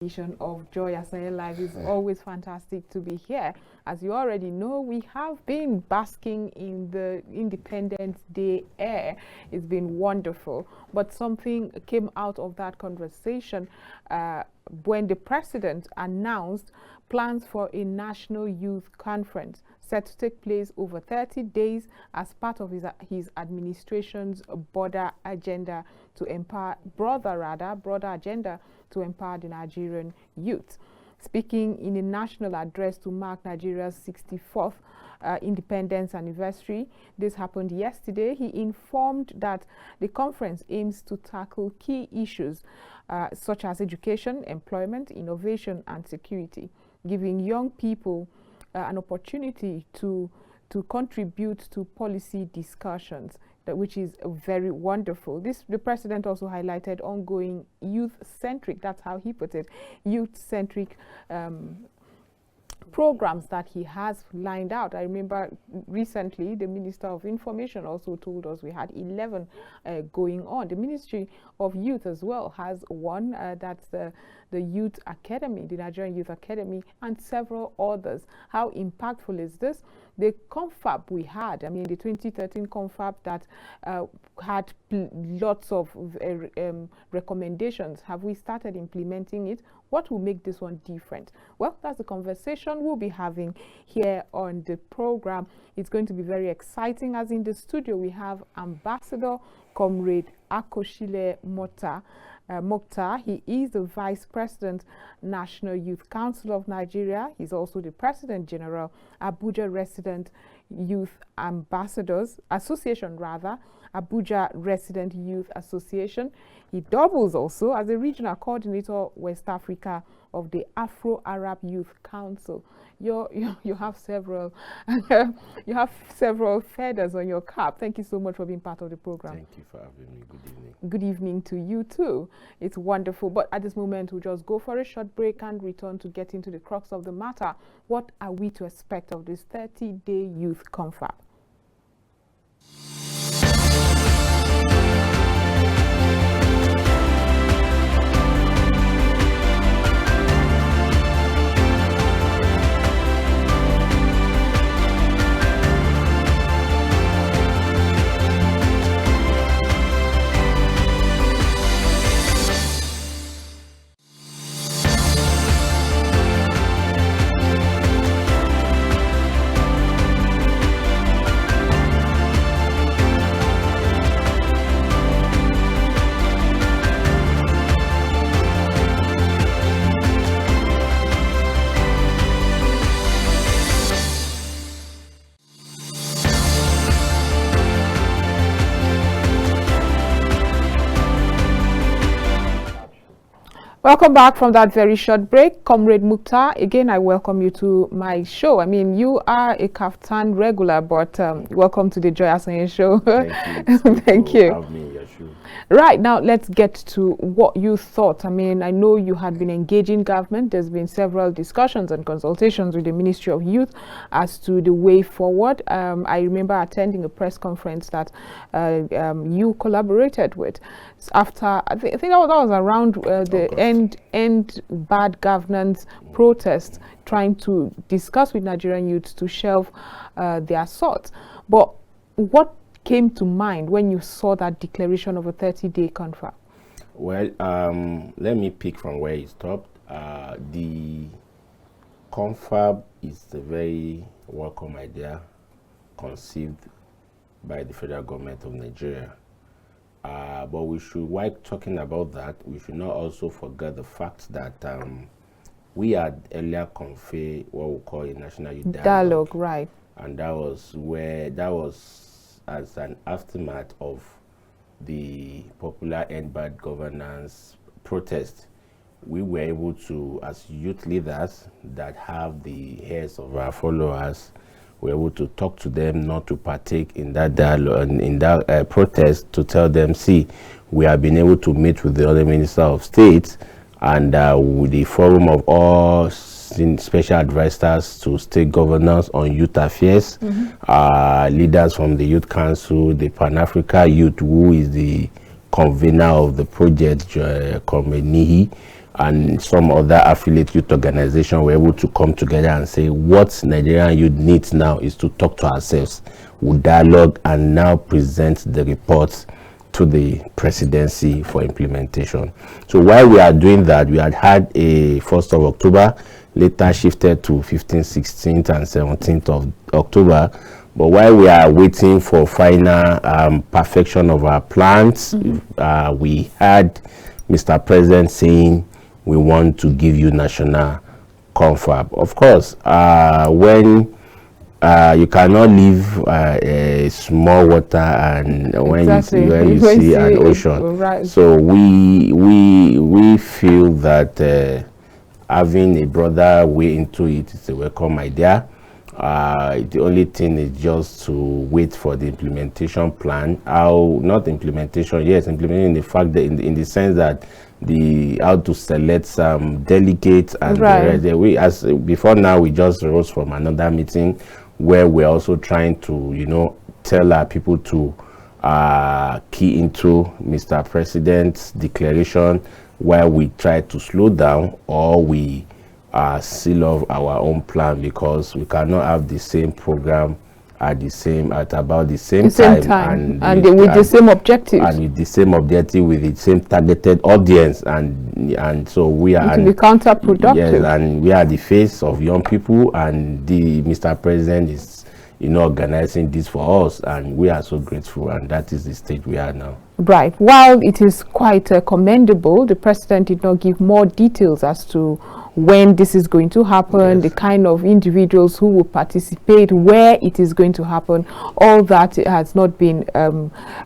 Edition of Joy Asanye Live. It's always fantastic to be here. As you already know, we have been basking in the Independence Day air. It's been wonderful. But something came out of that conversation when the president announced plans for a national youth conference set to take place over 30 days as part of his administration's broader agenda to empower, broader agenda to empower the Nigerian youth. Speaking in a national address to mark Nigeria's 64th independence anniversary, this happened yesterday. He informed that the conference aims to tackle key issues such as education, employment, innovation, and security, giving young people an opportunity to contribute to policy discussions, which is very wonderful. The president also highlighted ongoing youth-centric, that's how he put it, youth-centric programs that he has lined out. I remember recently the Minister of Information also told us we had 11 going on. The Ministry of Youth as well has one, that's the Youth Academy, the Nigerian Youth Academy, and several others. How impactful is this? The Confab we had, I mean the 2013 Confab that had lots of recommendations. Have we started implementing it? What will make this one different? Well, that's the conversation we'll be having here on the program. It's going to be very exciting, as in the studio we have Ambassador Comrade Akoshile Murktar. He is the Vice President, National Youth Council of Nigeria. He's also the President General, Abuja Resident Youth Ambassadors Association, Abuja Resident Youth Association. He doubles also as a regional coordinator, West Africa, of the Afro-Arab Youth Council. You have several you have several feathers on your cap. Thank you so much for being part of the program. Thank you for having me. Good evening. Good evening to you too. It's wonderful. But at this moment, we'll just go for a short break and return to get into the crux of the matter. What are we to expect of this 30-day youth confab? Welcome back from that very short break. Comrade Murktar, again, I welcome you to my show. I mean, you are a Kaftan regular, but welcome to the Joy Asanye show. Thank you. Thank you. Have me in your show. Right, now let's get to what you thought. I mean, I know you had been engaging government. There's been several discussions and consultations with the Ministry of Youth as to the way forward. I remember attending a press conference that you collaborated with. After, I think that was around the end bad governance protest, trying to discuss with Nigerian youths to shelve their assault. But what came to mind when you saw that declaration of a 30-day confab? Well, let me pick from where you stopped. The confab is a very welcome idea conceived by the federal government of Nigeria. But we should, while talking about that, we should not also forget the fact that we had earlier conveyed what we call a national youth dialogue. Right. And that was as an aftermath of the popular end bad governance protest. We were able to, as youth leaders that have the heads of our followers, we're able to talk to them not to partake in that dialogue, in that protest, to tell them, see, we have been able to meet with the other Minister of State and with the forum of all special advisors to state governors on youth affairs, leaders from the Youth Council, the Pan-Africa Youth, who is the convener of the project, Comrade, and some other affiliate youth organization were able to come together and say what Nigerian youth needs now is to talk to ourselves, we dialogue, and now present the reports to the presidency for implementation. So while we are doing that, we had a 1st of October, later shifted to 15th, 16th, and 17th of October. But while we are waiting for final perfection of our plans, we had Mr. President saying we want to give you national confab. Of course, when you cannot leave a small water and when you see an ocean. Right. So we feel that having a broader way into it is a welcome idea. The only thing is just to wait for the implementation plan. Not implementation, yes, implementing the fact that in the sense that how to select some delegates and as before now we just rose from another meeting where we're also trying to tell our people to key into Mr. President's declaration, where we try to slow down or we seal off our own plan, because we cannot have the same program at about the same time and with the same objectives, and with the same objective, with the same targeted audience, and so we are to be counterproductive. Yes, and we are the face of young people, and the Mr. President is organizing this for us, and we are so grateful, and that is the stage we are now. Right. While it is quite commendable, the president did not give more details as to when this is going to happen, the kind of individuals who will participate, where it is going to happen. All that has not been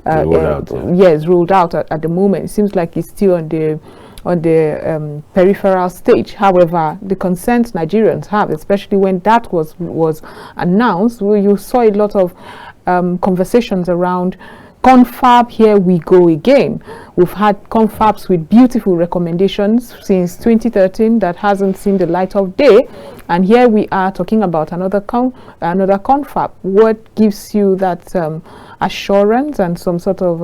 ruled out at the moment. It seems like it's still on the peripheral stage. However, the concerns Nigerians have, especially when that was announced, where you saw a lot of conversations around Confab, here we go again. We've had confabs with beautiful recommendations since 2013 that hasn't seen the light of day, and here we are talking about another confab. What gives you that assurance and some sort of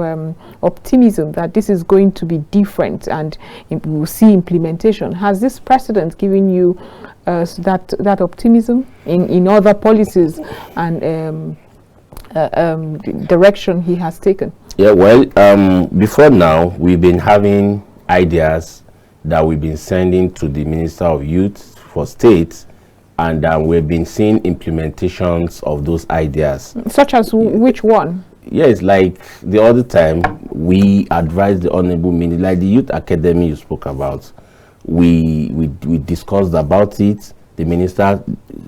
optimism that this is going to be different and we'll see implementation? Has this precedent given you that optimism in other policies and direction he has taken? Yeah, well, before now we've been having ideas that we've been sending to the Minister of Youth for states, and we've been seeing implementations of those ideas. Such as which one? Yes, like the other time we advised the Honorable Minister, like the Youth Academy you spoke about, we discussed about it. The Minister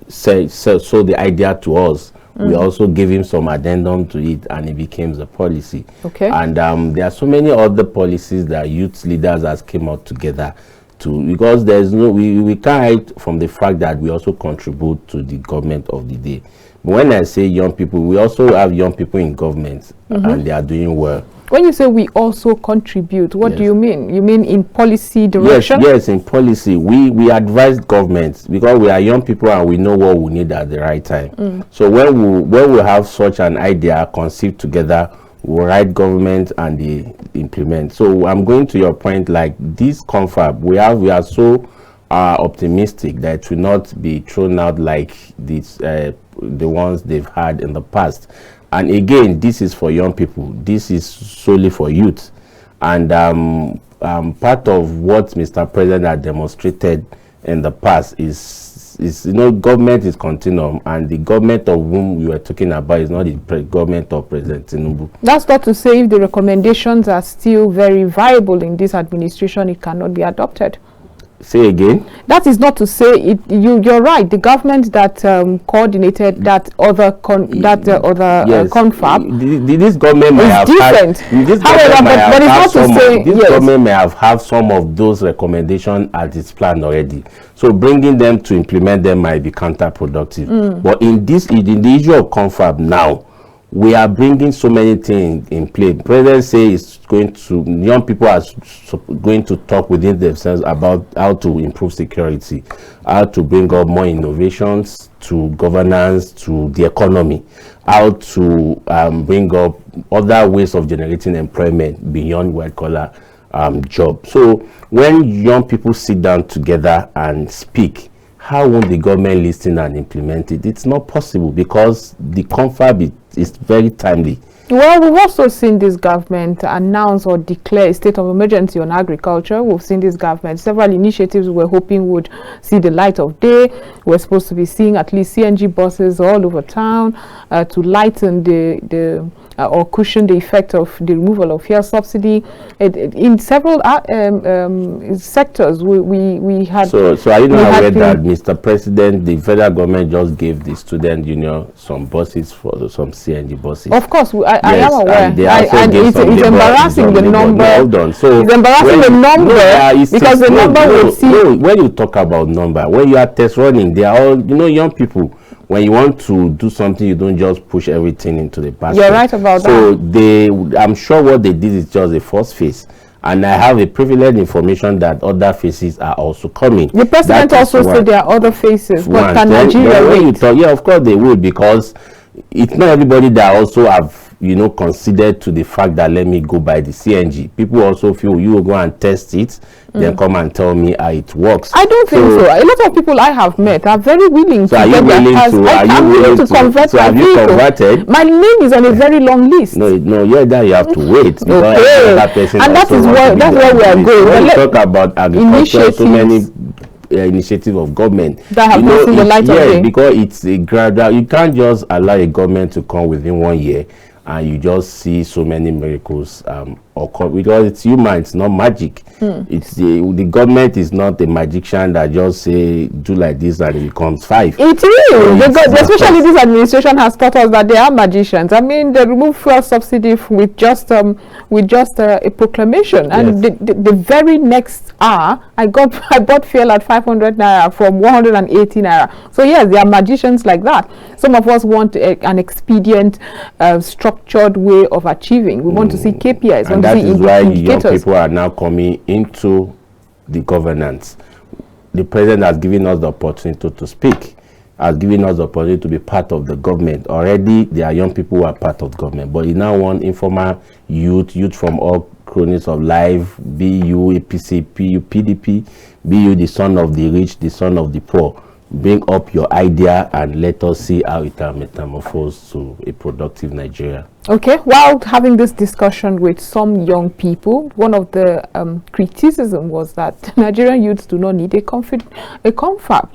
sold the idea to us. We also gave him some addendum to it, and it became the policy. Okay. And there are so many other policies that youth leaders has came out together to, because there's no, we can't hide from the fact that we also contribute to the government of the day. But when I say young people, we also have young people in government, and they are doing well. When you say we also contribute, what do you mean? You mean in policy direction? Yes, in policy. We advise governments, because we are young people and we know what we need at the right time. So when we have such an idea conceived together, we write government and they implement. So I'm going to your point, like this confab, we are so optimistic that it will not be thrown out like this, the ones they've had in the past. And again, this is for young people. This is solely for youth. And part of what Mr. President had demonstrated in the past is government is continuum, and the government of whom we were talking about is not the government of President Tinubu. That's not to say if the recommendations are still very viable in this administration, it cannot be adopted. Say again? That is not to say it. You're right. The government that coordinated that other confab. This government may have different. But it's not to say this government may have had some of those recommendations as its plan already. So bringing them to implement them might be counterproductive. But in the issue of confab now, we are bringing so many things in play. The president says young people are going to talk within themselves about how to improve security, how to bring up more innovations to governance, to the economy, how to bring up other ways of generating employment beyond white collar job. So when young people sit down together and speak, how won't the government listen and implement it? It's not possible, because the confab is very timely. Well, we've also seen this government announce or declare a state of emergency on agriculture. We've seen this government, several initiatives we're hoping would see the light of day. We're supposed to be seeing at least CNG buses all over town to lighten or cushion the effect of the removal of fuel subsidy. In several sectors, we had... So are you not aware that, Mr. President, the federal government just gave the student union some buses, for some CNG buses? Of course, I am aware. And it's embarrassing the number. Hold on. So it's embarrassing the number, because the number will see... No, when you talk about number, when you are test running, they are all, young people. When you want to do something, you don't just push everything into the basket. You're right about that. So I'm sure what they did is just the first phase. And I have a privileged information that other phases are also coming. The president also said there are other phases. But can Nigeria wait? Yeah, of course they will, because it's not everybody that also have, considered to the fact that let me go by the CNG. People also feel you will go and test it, then come and tell me how it works. I don't think so. A lot of people I have met are very willing to get their cars. I'm willing to convert my vehicle. Converted? My name is on a very long list. No, that you have to wait. Okay. And that's where we are going. When you talk about agriculture, so many initiative of government that have seen the light of day. Yes, because it's a gradual. You can't just allow a government to come within 1 year and you just see so many miracles occur, because it's human, it's not magic. It's the government is not a magician that just say do like this and it becomes 5. It is, especially this administration has taught us that they are magicians. I mean, they remove fuel subsidy with just a proclamation, and the very next hour I bought fuel at 500 naira from 180 naira. So yes, they are magicians like that. Some of us want an expedient, structured way of achieving. We want to see KPIs. And that is why young people are now coming into the governance. The president has given us the opportunity to speak, has given us the opportunity to be part of the government. Already there are young people who are part of government, but he now want informal youth from all cronies of life, be you APC, PU, PDP, be you the son of the rich, the son of the poor. Bring up your idea and let us see how it can metamorphose to a productive Nigeria. Okay, while having this discussion with some young people, one of the criticism was that Nigerian youths do not need a confab.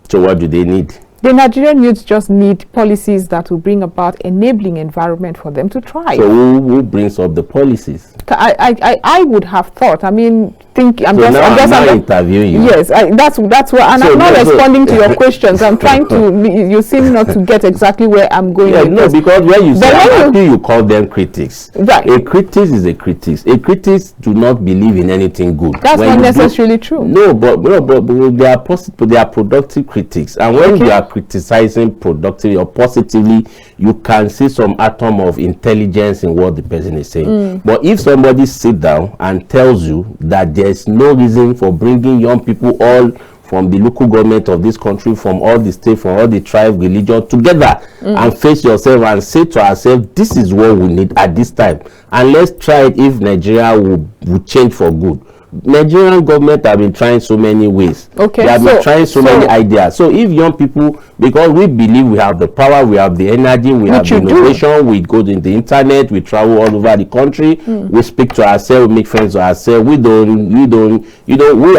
So what do they need? The Nigerian youths just need policies that will bring about enabling environment for them to thrive. So who brings up the policies? I would have thought. I mean, I'm just interviewing you. Yes, that's what, and so I'm not responding to your questions. I'm trying to. You seem not to get exactly where I'm going. Yeah, no, because when you say you call them critics. Right. A critic is a critic. A critics do not believe in anything good. That's not necessarily true. No, but they are productive critics, and when you are criticizing productively or positively, you can see some atom of intelligence in what the person is saying. But if somebody sit down and tells you that there is no reason for bringing young people all from the local government of this country, from all the state, from all the tribe, religion together and face yourself and say to ourselves, this is what we need at this time, and let's try it if Nigeria will change for good. Nigerian government have been trying so many ways. Okay, they have been trying so many ideas. So if young people, because we believe we have the power, we have the energy, we have the innovation, we go to the internet, we travel all over the country, we speak to ourselves, we make friends with ourselves. We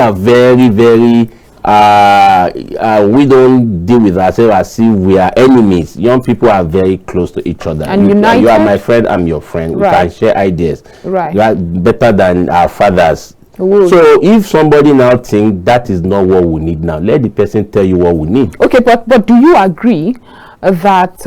are very, very we don't deal with ourselves as if we are enemies. Young people are very close to each other. And united? You are my friend, I'm your friend. We can share ideas. Right. You are better than our fathers. So if somebody now thinks that is not what we need now, let the person tell you what we need. Okay, but do you agree that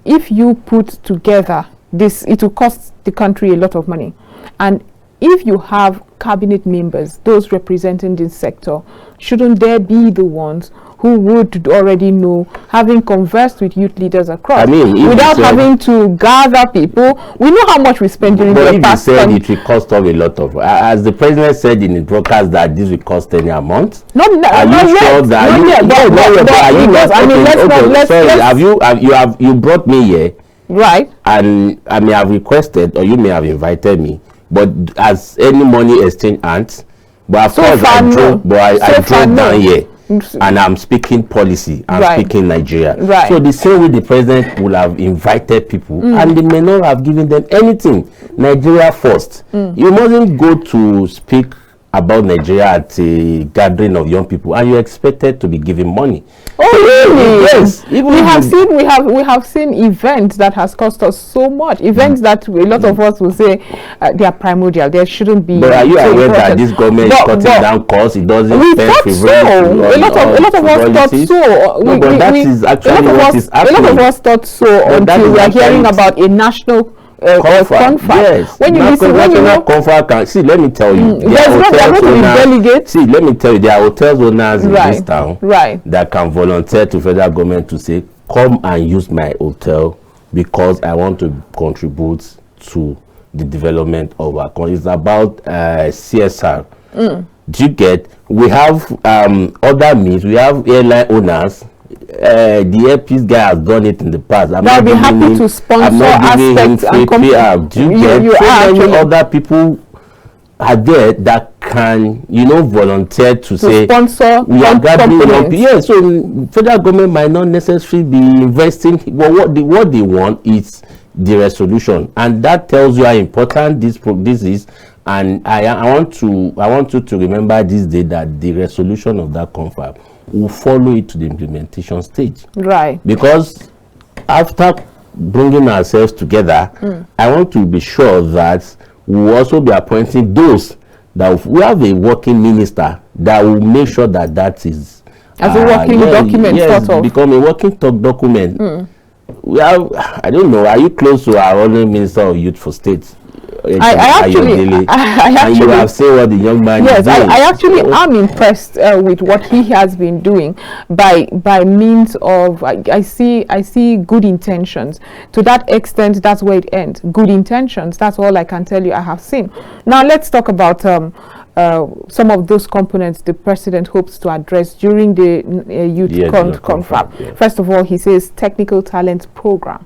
if you put together this, it will cost the country a lot of money, and if you have cabinet members, those representing this sector, shouldn't they be the ones who would already know, having conversed with youth leaders across, without having to gather people? We know how much we spend during the past. But if you said it will cost us a lot of, as the president said in the broadcast that this will cost any amount. Not yet. You brought me here, right? And I may have requested, or you may have invited me but as any money exchange ant. But of course, I drove down here, and I'm speaking policy. I'm speaking Nigeria. So the same way the president will have invited people, and they may not have given them anything. Nigeria first. You mustn't go to speak about Nigeria at a gathering of young people, and you're expected to be giving money. Oh, really? Yes. We have seen events that has cost us so much. Events that a lot of us will say they are primordial. There shouldn't be. But are you aware that this government is cutting down costs? It doesn't. We thought so. A lot of us thought so. But that is actually what is happening. A lot of us thought so until we are hearing about a national. Confab. Yes. When you listen, Confab can see. Let me tell you, delegates. See, let me tell you, there are hotels owners in this town that can volunteer to federal government to say, "Come and use my hotel because I want to contribute to the development of our country." It's about CSR. Do you get? We have other means. We have airline owners. The airpiece guy has done it in the past. I'll be happy to sponsor aspects and payout. Do you get? So many other people are there that can, volunteer to say sponsor. We are gathering. Yeah, so federal government might not necessarily be investing. Well, what they want is the resolution, and that tells you how important this is. And I want you to remember this day that the resolution of that confab will follow it to the implementation stage. Right. Because after bringing ourselves together, I want to be sure that we will also be appointing those that we have a working minister that will make sure that that is as a working document, sort of. Become a working document. We have, I don't know, are you close to our honorable minister of youth for state? I actually and you have seen what the young man is doing. I actually am impressed with what he has been doing by means of I see good intentions. To that extent, that's where it ends. Good intentions. That's all I can tell you I have seen. Now let's talk about some of those components the president hopes to address during the youth confab. Yeah. First of all, he says technical talent program.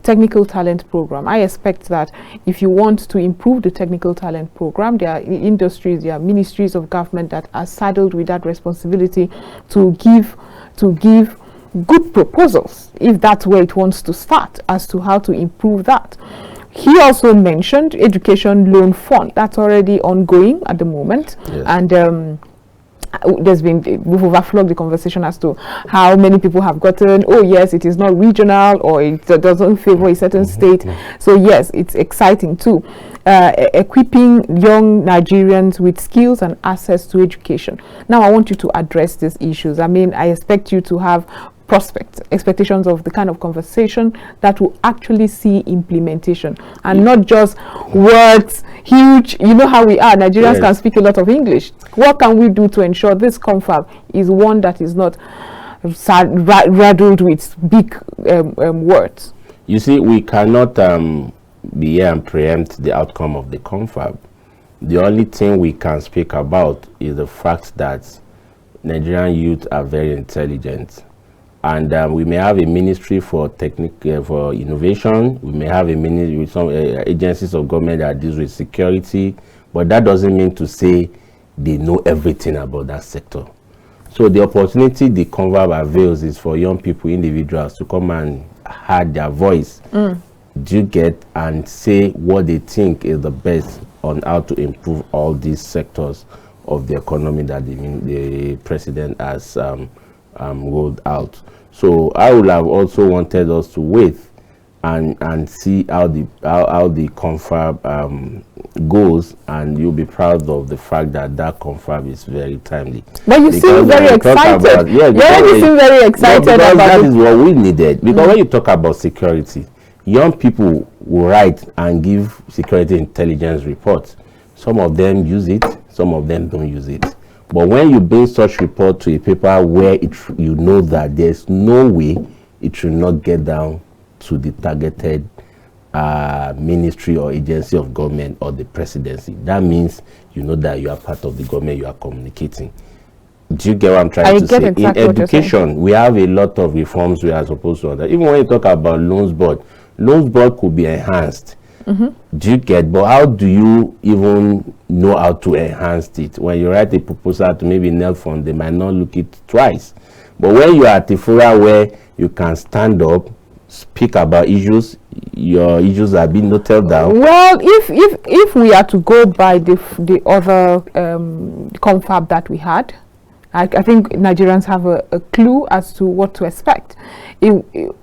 Technical talent program. I expect that if you want to improve the technical talent program, there are industries, there are ministries of government that are saddled with that responsibility to give good proposals, if that's where it wants to start, as to how to improve that. He also mentioned education loan fund. That's already ongoing at the moment. Yes. And we've overflowed the conversation as to how many people have gotten, oh yes, it is not regional, or it doesn't favor a certain state. So yes, it's exciting too. Equipping young Nigerians with skills and access to education. Now I want you to address these issues. I mean, I expect you to have expectations of the kind of conversation that will actually see implementation and not just words, huge. You know how we are. Nigerians can speak a lot of English. What can we do to ensure this confab is one that is not riddled with big words? You see, we cannot be here and preempt the outcome of the confab. The only thing we can speak about is the fact that Nigerian youth are very intelligent. And we may have a ministry for for innovation. We may have a ministry with some agencies of government that deals with security, but that doesn't mean to say they know everything about that sector. So the opportunity the Confab avails is for young people, individuals, to come and add their voice, do you get, and say what they think is the best on how to improve all these sectors of the economy that the president has rolled out. So I would have also wanted us to wait and see how the confab goes, and you'll be proud of the fact that confab is very timely. But you seem very excited. You already seem very excited about that is what we needed. Because when you talk about security, young people will write and give security intelligence reports. Some of them use it, some of them don't use it. But when you bring such report to a paper where you know that there's no way it should not get down to the targeted ministry or agency of government or the presidency, that means you know that you are part of the government, you are communicating. Do you get what I'm trying to say? Exactly. In education, we have a lot of reforms we are supposed to do. Even when you talk about loans board could be enhanced. Do you get? But how do you even know how to enhance it? When you write a proposal to maybe kneel from, they might not look it twice. But when you are at a forum where you can stand up, speak about issues, your issues are being noted down. Well, if we are to go by the other confab that we had, I think Nigerians have a clue as to what to expect.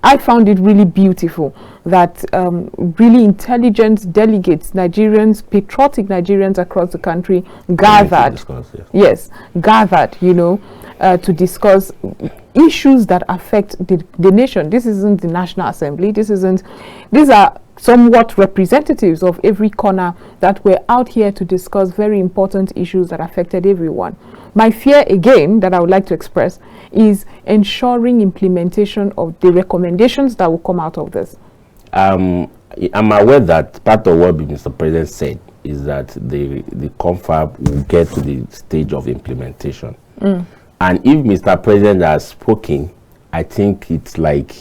I found it really beautiful that really intelligent delegates, Nigerians, patriotic Nigerians across the country gathered, gathered, you know, to discuss issues that affect the nation. This isn't the National Assembly. These are somewhat representatives of every corner that were out here to discuss very important issues that affected everyone. My fear, again, that I would like to express is ensuring implementation of the recommendations that will come out of this. I'm aware that part of what Mr. President said is that the confab will get to the stage of implementation. And if Mr. President has spoken, I think it's like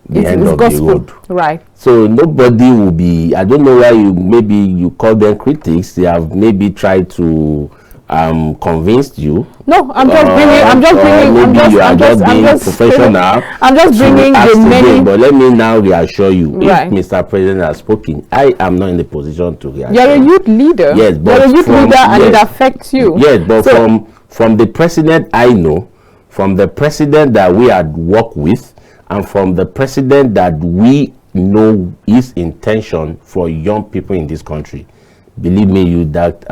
the end of the road. Right. So nobody will be, I don't know why maybe you call them critics. They have maybe tried to convince you. No, I'm just bringing the many. But let me now reassure you, if Mr. President has spoken, I am not in the position to reassure. You're a youth leader. Yes, but you're a youth leader, and it affects you. Yes, but from the president I know, from the president that we had worked with, and from the president that we know his intention for young people in this country, believe me, that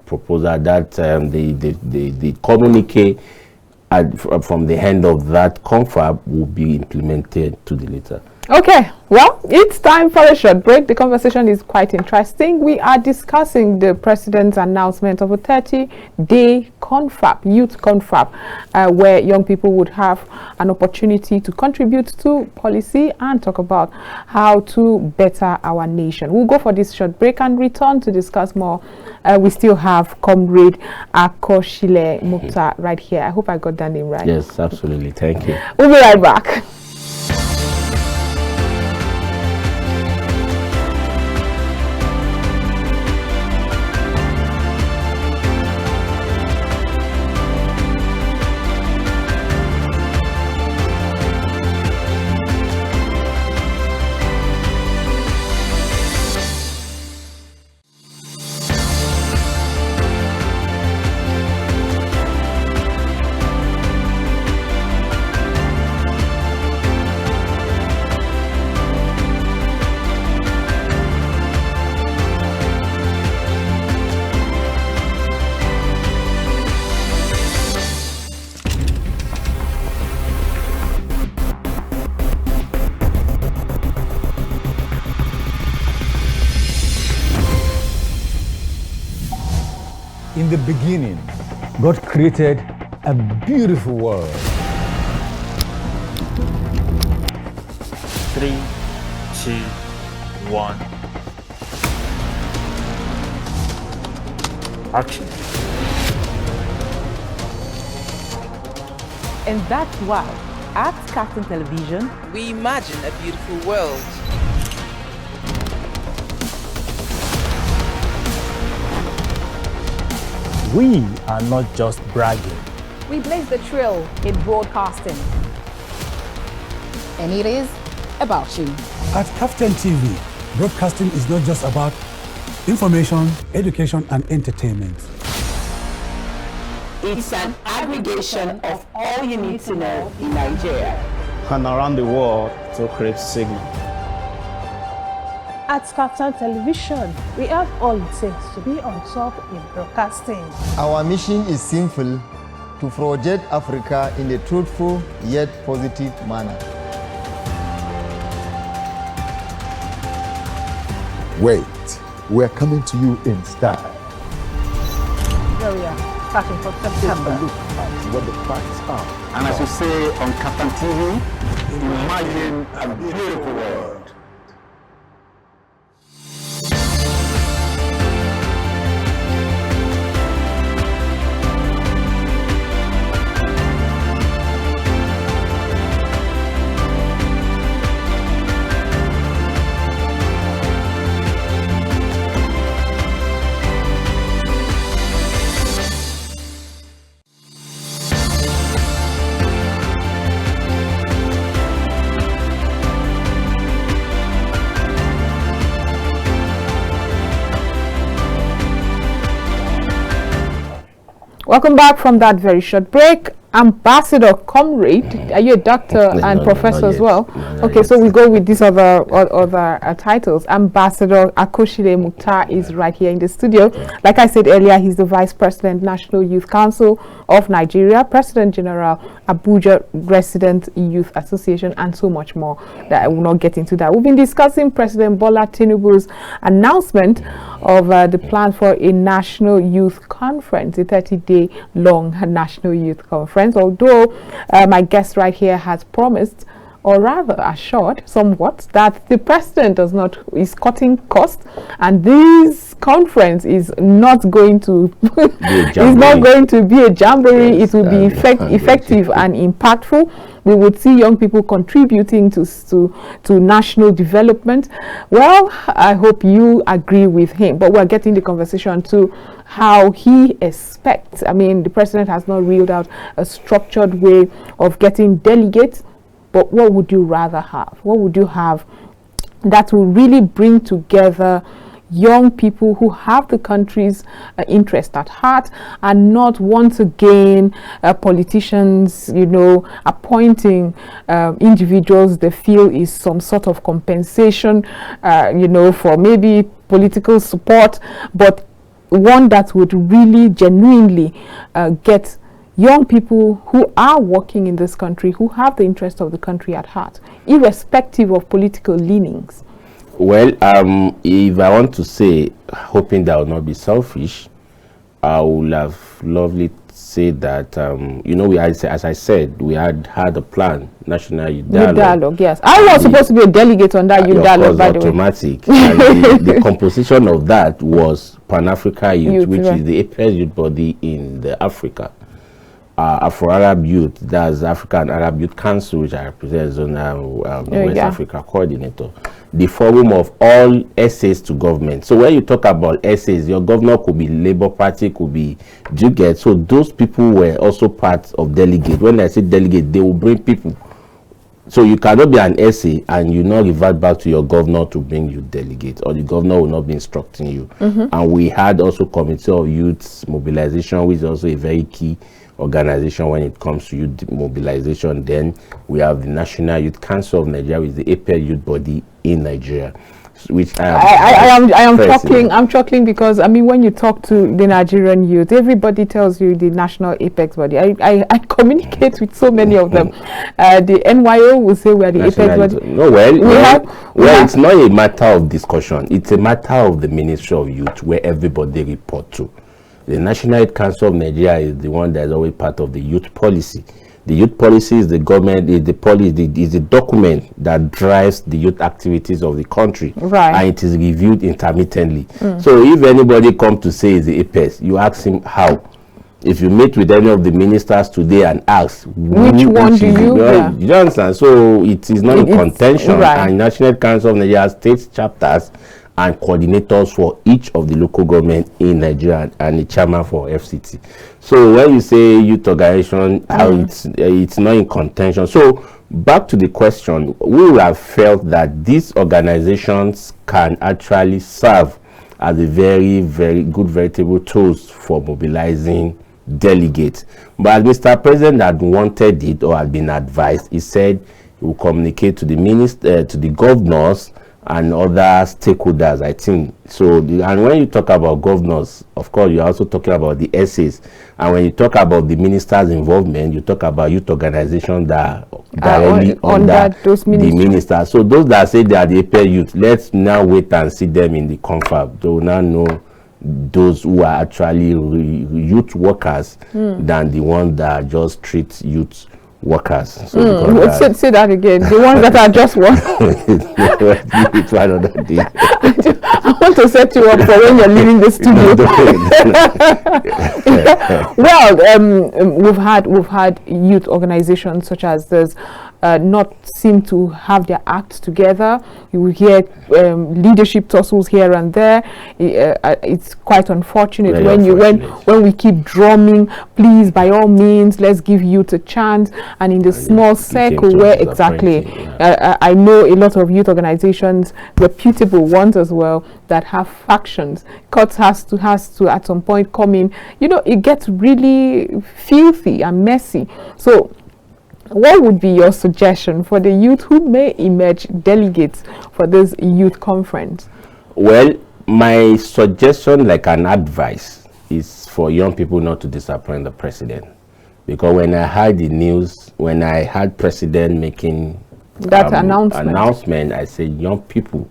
proposal, that the communique from the hand of that confab will be implemented to the letter. Okay, well, it's time for a short break. The conversation is quite interesting. We are discussing the president's announcement of a 30-day confab, youth confab, where young people would have an opportunity to contribute to policy and talk about how to better our nation. We'll go for this short break and return to discuss more. We still have Comrade Akoshile Murktar right here. I hope I got that name right. Yes, absolutely. Thank you. We'll be right back. In the beginning, God created a beautiful world. 3, 2, 1. Action. And that's why at Cartoon Television, we imagine a beautiful world. We are not just bragging. We blaze the trail in broadcasting. And it is about you. At Captain TV, broadcasting is not just about information, education, and entertainment. It's an aggregation of all you need to know in Nigeria and around the world to create signal. At Captain Television, we have all it takes to be on top in broadcasting. Our mission is simple: to project Africa in a truthful yet positive manner. Wait, we're coming to you in style. Here we are, starting from September. Look at what the facts are. And as you say on Captain TV, imagine a beautiful world. Welcome back from that very short break. Ambassador Comrade, are you a doctor and professor as well? Okay, so we go with these other titles. Ambassador Akoshile Murktar is right here in the studio. Like I said earlier, he's the Vice President, National Youth Council of Nigeria, President General, Abuja Resident Youth Association, and so much more that I will not get into that. We've been discussing President Bola Tinubu's announcement of the plan for a National Youth Conference, a 30-day long National Youth Conference. Although my guest right here has promised, or rather assured somewhat, that the president is cutting costs, and this conference is not going to be a jamboree. Yes, it will be effective and impactful. We would see young people contributing to national development. Well, I hope you agree with him, but we're getting the conversation to how he expects. I mean, the president has not reeled out a structured way of getting delegates, but what would you rather have? What would you have that will really bring together young people who have the country's interest at heart, and not once again politicians, appointing individuals they feel is some sort of compensation, for maybe political support, but one that would really genuinely get young people who are working in this country, who have the interest of the country at heart, irrespective of political leanings. Well, if I want to say, hoping that I will not be selfish, I would have lovely say that, as I said, we had a plan, National Youth Dialogue. Yes. I was supposed to be a delegate on that Youth Dialogue, by the way. Automatic. And the composition of that was Pan-Africa Youth, which is the apex youth body in the Africa. Afro-Arab Youth, that's African Arab Youth Council, which I represent as West Africa coordinator. The forum of all essays to government. So when you talk about essays, your governor could be Labour Party, could be Juget. So those people were also part of delegate. When I say delegate, they will bring people. So you cannot be an essay and you not revert back to your governor to bring you delegate, or the governor will not be instructing you. And we had also Committee of Youth Mobilization, which is also a very key organization when it comes to youth mobilization. Then we have the National Youth Council of Nigeria, which is the apex youth body in Nigeria, which I'm chuckling because I mean, when you talk to the Nigerian youth, everybody tells you the national apex body. I communicate with so many of them. The NYO will say we're the apex body. No, it's not a matter of discussion. It's a matter of the Ministry of Youth, where everybody report to. The National Youth Council of Nigeria is the one that is always part of the youth policy. The youth policy is the government, is the policy, is the document that drives the youth activities of the country. Right. And it is reviewed intermittently. So if anybody comes to say it's the apex, you ask him how. If you meet with any of the ministers today and ask which one do you understand? So it is not in contention. Right. And National Council of Nigeria states chapters and coordinators for each of the local government in Nigeria, and the chairman for FCT. So when you say youth organization, how it's not in contention. So back to the question, we would have felt that these organizations can actually serve as a very, very good veritable tools for mobilizing delegates. But as Mr. President had wanted it or had been advised, he said he will communicate to the to the governors and other stakeholders, I think. So, and when you talk about governors, of course, you're also talking about the essays. And when you talk about the ministers' involvement, you talk about youth organizations that are directly under the minister. So those that say they are the apex youth, let's now wait and see them in the Confab. They will now know those who are actually youth workers than the ones that just treat youth workers. So say that again. The ones that are just what? I want to set you up for when you're leaving the studio. Well, we've had youth organizations such as this not seem to have their act together. You will hear leadership tussles here and there. It's quite unfortunate when we keep drumming, please, by all means, let's give youth a chance. And in the small circle where exactly, I know a lot of youth organizations, reputable ones as well, that have factions. Courts has to at some point come in. You know, it gets really filthy and messy. So what would be your suggestion for the youth who may emerge delegates for this youth conference? Well, my suggestion, like an advice, is for young people not to disappoint the president. Because when I heard the news, when I heard president making that announcement, I said young people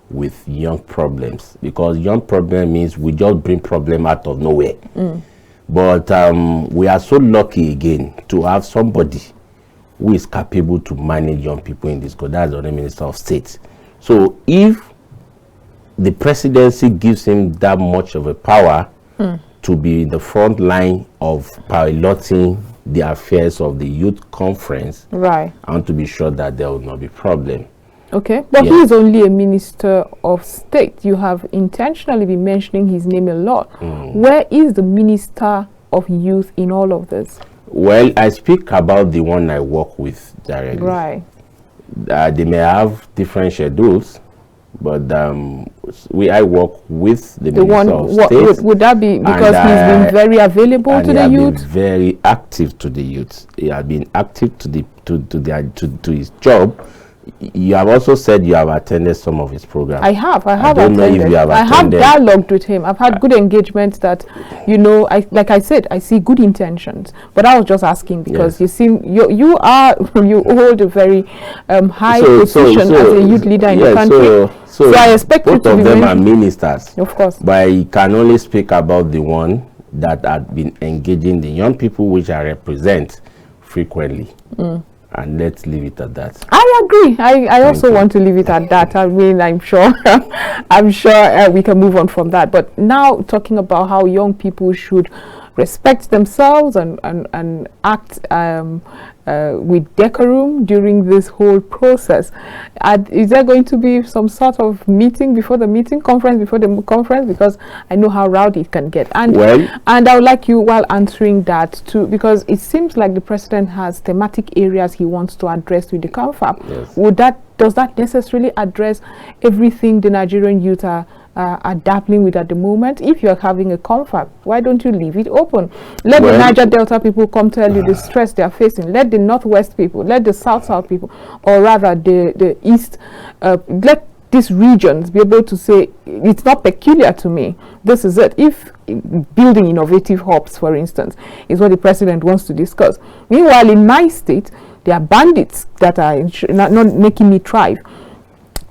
with young problems. Because young problem means we just bring problem out of nowhere. But we are so lucky again to have somebody who is capable to manage young people in this country. That's the Minister of State. So if the presidency gives him that much of a power to be in the front line of piloting the affairs of the youth conference, right, I want to be sure that there will not be problem. Okay, but he is only a minister of state. You have intentionally been mentioning his name a lot. Where is the minister of youth in all of this? Well, I speak about the one I work with directly. Right. They may have different schedules, but I work with the Minister of State. Would that be because he's been very available to the youth? Been very active to the youth. He has been active to his job. You have also said you have attended some of his programs. I have attended. Know if you have attended. I have dialogued with him. I've had good engagement that, you know, like I said, I see good intentions. But I was just asking because you seem, you hold a very high position as a youth leader in the country. So I expect both of them are ministers. Of course. But I can only speak about the one that had been engaging the young people which I represent frequently. And let's leave it at that. I agree. I also want to leave it at that. I mean, I'm sure we can move on from that. But now talking about how young people should respect themselves and act with decorum during this whole process. Is there going to be some sort of meeting before the meeting, conference before the conference? Because I know how rowdy it can get. And I would like you, while answering that too, because it seems like the president has thematic areas he wants to address with the Confab. Yes. Does that necessarily address everything the Nigerian youth are dabbling with at the moment? If you're having a confab, why don't you leave it open? Let the Niger Delta people come tell you the stress they are facing. Let the Northwest people, let the South people, or rather the East, let these regions be able to say, it's not peculiar to me. This is it. If building innovative hubs, for instance, is what the president wants to discuss. Meanwhile, in my state, there are bandits that are not making me thrive.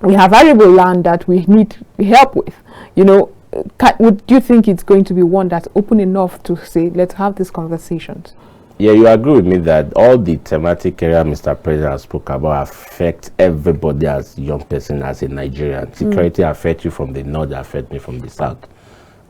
We have arable land that we need help with. You know, do you think it's going to be one that's open enough to say, let's have these conversations? Yeah, you agree with me that all the thematic area Mr. President spoke about affect everybody as a young person, as a Nigerian. Security affects you from the north, affects me from the south.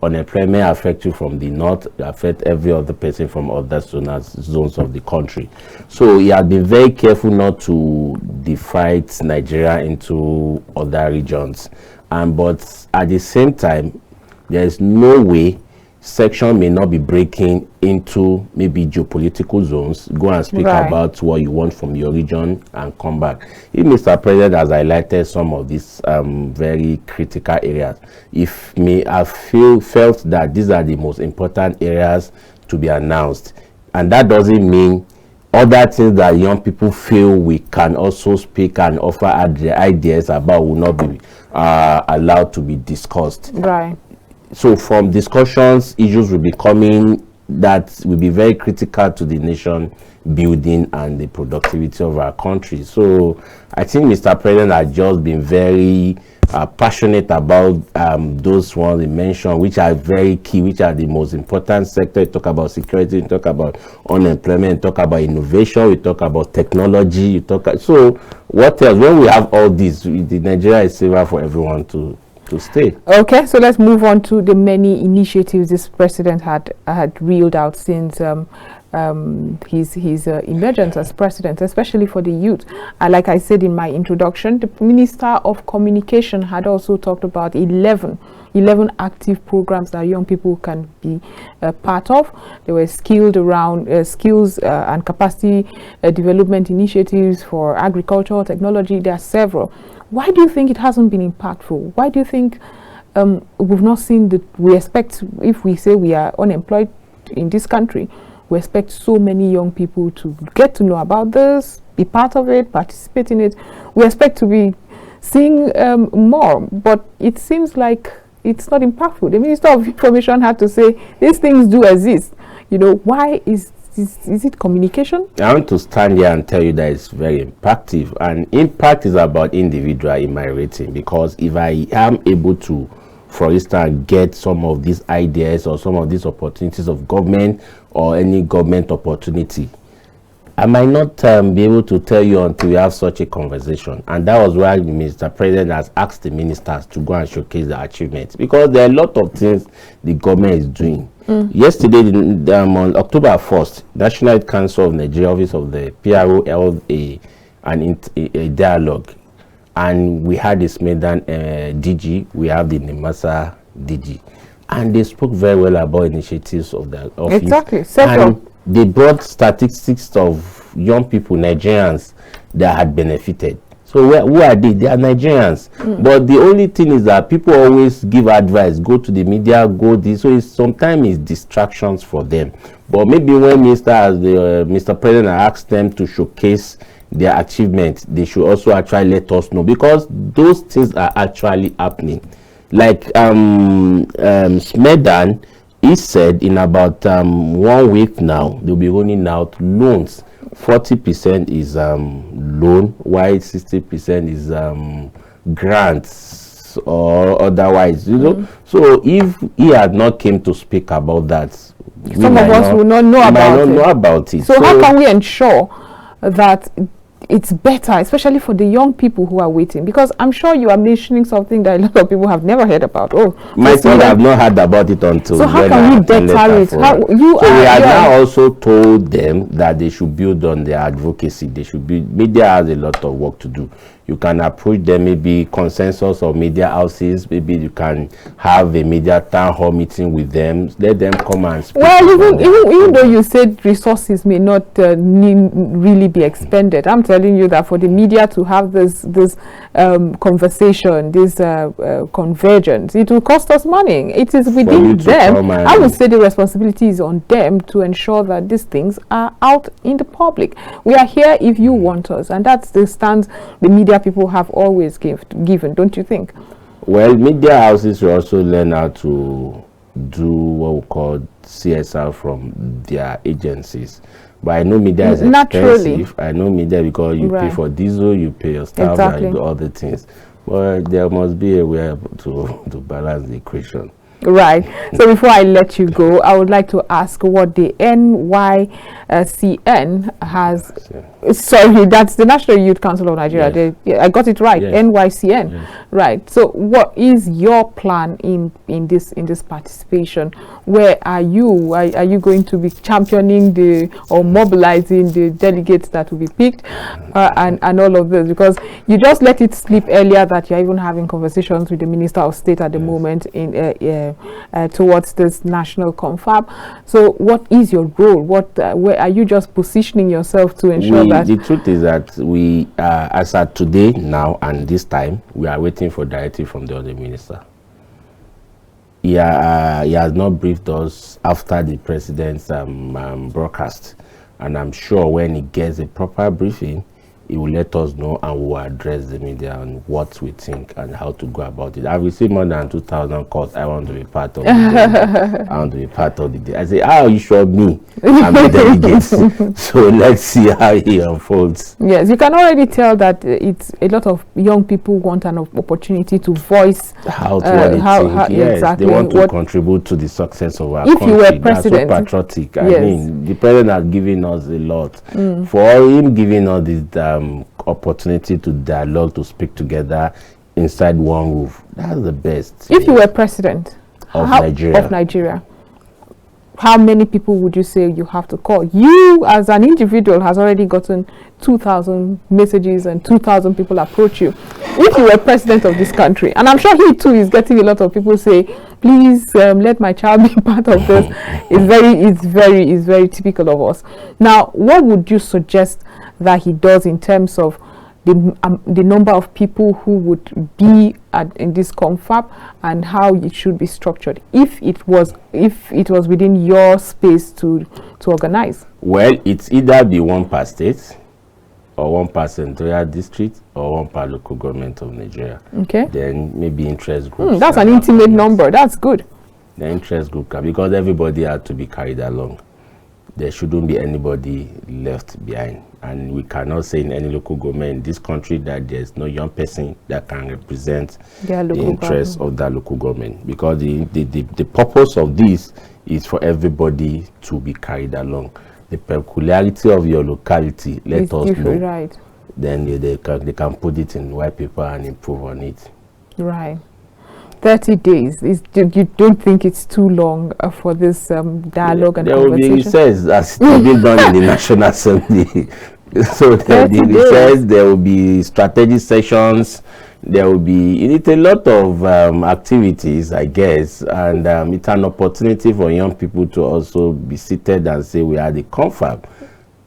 Unemployment affects you from the north, affect every other person from other zones of the country. So he has been very careful not to divide Nigeria into other regions. But at the same time, there is no way section may not be breaking into maybe geopolitical zones. Go and speak about what you want from your region and come back. If Mr. President has highlighted some of these very critical areas, if me have felt that these are the most important areas to be announced, and that doesn't mean other things that young people feel we can also speak and offer ideas about will not be allowed to be discussed. Right. So from discussions, issues will be coming that will be very critical to the nation building and the productivity of our country. So I think Mr. President has just been very passionate about those ones he mentioned, which are very key, which are the most important sector. We talk about security, we talk about unemployment, we talk about innovation, we talk about technology. So what else? When we have all this, the Nigeria is safer for everyone to stay. Okay, so let's move on to the many initiatives this president had reeled out since his emergence as president, especially for the youth. Like I said in my introduction, the Minister of Communication had also talked about 11 active programs that young people can be part of. They were skilled around skills and capacity development initiatives for agriculture, technology. There are several. Why do you think it hasn't been impactful? Why do you think we've not seen the, we expect, if we say we are unemployed in this country, we expect so many young people to get to know about this, be part of it, participate in it. We expect to be seeing more, but it seems like it's not impactful. The Minister of Information had to say these things do exist. You know, why is it communication? I want to stand here and tell you that it's very impactful, and impact is about individual in my rating, because if I am able to, for instance, get some of these ideas or some of these opportunities of government or any government opportunity, I might not be able to tell you until we have such a conversation. And that was why Mr. President has asked the ministers to go and showcase the achievements, because there are a lot of things the government is doing. Yesterday, on October 1st, National Youth Council of Nigeria, Office of the PRO, held a dialogue. And we had this Medan DG, we have the Nemasa DG. And they spoke very well about initiatives of the office. Exactly. And they brought statistics of young people, Nigerians, that had benefited. So who are they? They are Nigerians. But the only thing is that people always give advice, go to the media, go this. So sometimes it's distractions for them. But maybe when Mr. President asked them to showcase their achievements, they should also actually let us know, because those things are actually happening. Like Smedan, he said in about 1 week now, they'll be rolling out loans. 40% is loan, while 60% is grants or otherwise, you know. So if he had not came to speak about that, some of us will not know about it. So how can we ensure that it's better, especially for the young people who are waiting? Because I'm sure you are mentioning something that a lot of people have never heard about. Oh, myself, I've not heard about it until. So how can we better it? We have now also told them that they should build on their advocacy. They should be. Media has a lot of work to do. You can approach them, maybe consensus of media houses. Maybe you can have a media town hall meeting with them. Let them come and speak. Well, even though you said resources may not really be expended, I'm telling you that for the media to have this conversation, this convergence, it will cost us money. It is within them. I would say the responsibility is on them to ensure that these things are out in the public. We are here if you want us, and that's the stance the media people have always given, don't you think? Well, media houses will also learn how to do what we call CSR from their agencies. But I know media is expensive. I know media because you pay for diesel, you pay your staff, and you do other things. But there must be a way to balance the equation. Right. So before I let you go, I would like to ask what the NYCN has. Sorry, that's the National Youth Council of Nigeria. Yes. I got it right. Yes. NYCN. Yes. Right. So what is your plan in this participation? Where are you? Are you going to be championing or mobilizing the delegates that will be picked and all of this? Because you just let it slip earlier that you're even having conversations with the Minister of State at the moment towards this national confab. So what is your role? Where are you just positioning yourself to ensure that? The truth is that we, as at today, now and this time, we are waiting for directive from the other minister. He has not briefed us after the president's broadcast, and I'm sure when he gets a proper briefing, he will let us know and we will address the media on what we think and how to go about it. I've received more than 2,000 calls. I want to be part of the day. I want to be part of the day. I say, how you showed me? I'm the delegate. So let's see how he unfolds. Yes, you can already tell that it's a lot of young people want an opportunity to voice how yes, exactly they want to contribute to the success of our country. If you were president, that's so patriotic. I mean, the president has given us a lot. For him giving us this opportunity to dialogue, to speak together inside one roof, that's the best. If you were president of Nigeria, how many people would you say you have to call? You as an individual has already gotten 2,000 messages and 2,000 people approach you. If you were president of this country, and I'm sure he too is getting a lot of people say, please let my child be part of this. It's very typical of us. Now, what would you suggest that he does in terms of the number of people who would be in this confab and how it should be structured if it was within your space to organize? Well, it's either be one per state, or one per senatorial district, or one per local government of Nigeria. Okay. Then maybe interest groups. That's an intimate number. That's good. The interest group because everybody had to be carried along. There shouldn't be anybody left behind. And we cannot say in any local government in this country that there's no young person that can represent the interests of that local government. Because the purpose of this is for everybody to be carried along. The peculiarity of your locality, let us know. Right. Then they can put it in white paper and improve on it. Right. 30 days. You don't think it's too long for this dialogue and conversation? It says that's been done in the National Assembly. So it says there will be strategy sessions. There will be a lot of activities, I guess, and it's an opportunity for young people to also be seated and say we are the confab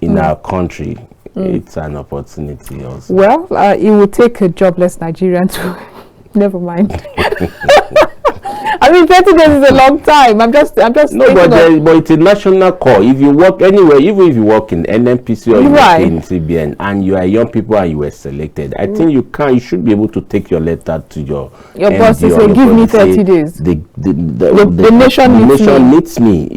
in our country. It's an opportunity also. Well, it will take a jobless Nigerian to never mind. I mean, 30 days is a long time. I'm just no, but it's a national call. If you work anywhere, even if you work in NNPC or you work in CBN, and you are young people and you were selected, I think you should be able to take your letter to your boss and say, give me 30 days. The nation needs me.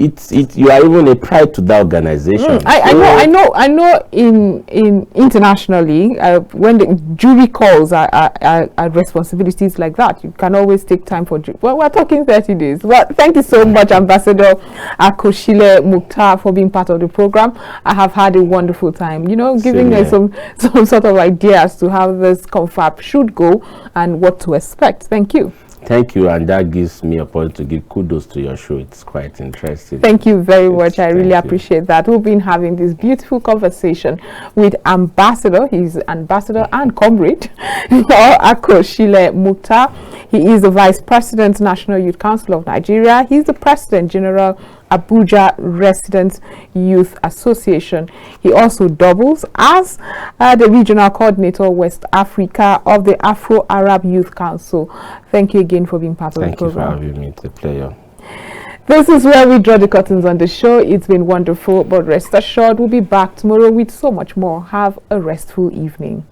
You are even a pride to that organization. I know. In internationally, when the jury calls are responsibilities like that, you can always take time for. Well, we're talking 30 days. Well, thank you so much, Ambassador Akoshile Murktar, for being part of the program. I have had a wonderful time, giving us some sort of idea as to how this confab should go and what to expect. Thank you. Thank you, and that gives me a point to give kudos to your show. It's quite interesting. Thank you very much. I really appreciate that. We've been having this beautiful conversation with Ambassador. He's Ambassador and Comrade Akoshile Murktar. He is the Vice President, National Youth Council of Nigeria. He's the President General, Abuja Residents Youth Association. He also doubles as the Regional Coordinator West Africa of the Afro-Arab Youth Council. Thank you again for being part of the program. Thank you for having me. It's a pleasure. This is where we draw the curtains on the show. It's been wonderful, but rest assured we'll be back tomorrow with so much more. Have a restful evening.